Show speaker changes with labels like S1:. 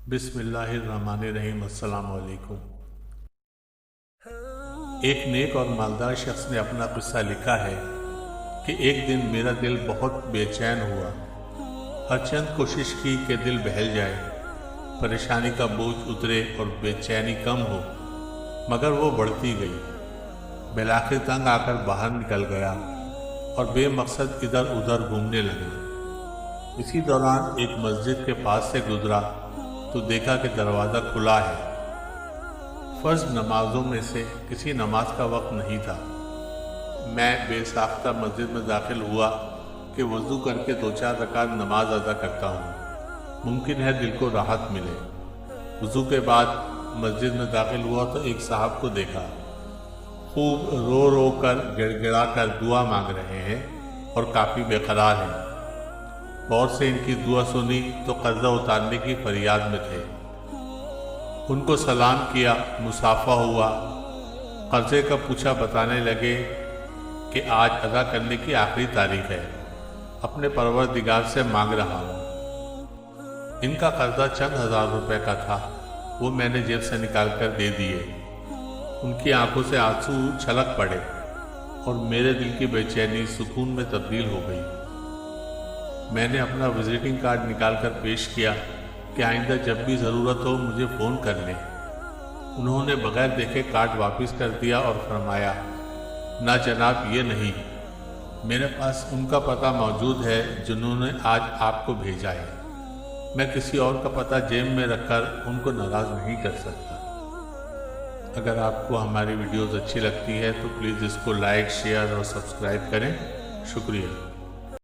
S1: बिस्मिल्लाहिर्रहमानिर्रहीम। अस्सलाम वालेकुम। एक नेक और मालदार शख्स ने अपना किस्सा लिखा है कि एक दिन मेरा दिल बहुत बेचैन हुआ। हर चंद कोशिश की कि दिल बहल जाए, परेशानी का बोझ उतरे और बेचैनी कम हो, मगर वो बढ़ती गई। बिलाखिर तंग आकर बाहर निकल गया और बेमकसद इधर उधर घूमने लगा। इसी दौरान एक मस्जिद के पास से गुजरा तो देखा कि दरवाज़ा खुला है। फ़र्ज़ नमाजों में से किसी नमाज का वक्त नहीं था। मैं बेसाख्ता मस्जिद में दाखिल हुआ कि वज़ू करके 2-4 रकात नमाज अदा करता हूँ, मुमकिन है दिल को राहत मिले। वज़ू के बाद मस्जिद में दाखिल हुआ तो एक साहब को देखा, खूब रो रो कर गिड़गिड़ा कर दुआ मांग रहे हैं और काफ़ी बेकरार हैं। गौर से इनकी दुआ सुनी तो कर्जा उतारने की फरियाद में थे। उनको सलाम किया, मुसाफा हुआ, कर्जे का पूछा, बताने लगे कि आज अदा करने की आखिरी तारीख है, अपने परवरदिगार से मांग रहा हूँ। इनका कर्जा चंद हज़ार रुपए का था, वो मैंने जेब से निकाल कर दे दिए। उनकी आंखों से आंसू छलक पड़े और मेरे दिल की बेचैनी सुकून में तब्दील हो गई। मैंने अपना विजिटिंग कार्ड निकाल कर पेश किया कि आइंदा जब भी ज़रूरत हो मुझे फ़ोन कर लें। उन्होंने बगैर देखे कार्ड वापस कर दिया और फरमाया, ना जनाब, ये नहीं, मेरे पास उनका पता मौजूद है जिन्होंने आज आपको भेजा है। मैं किसी और का पता जेब में रखकर उनको नाराज़ नहीं कर सकता। अगर आपको हमारी वीडियोज़ अच्छी लगती है तो प्लीज़ इसको लाइक, शेयर और सब्सक्राइब करें। शुक्रिया।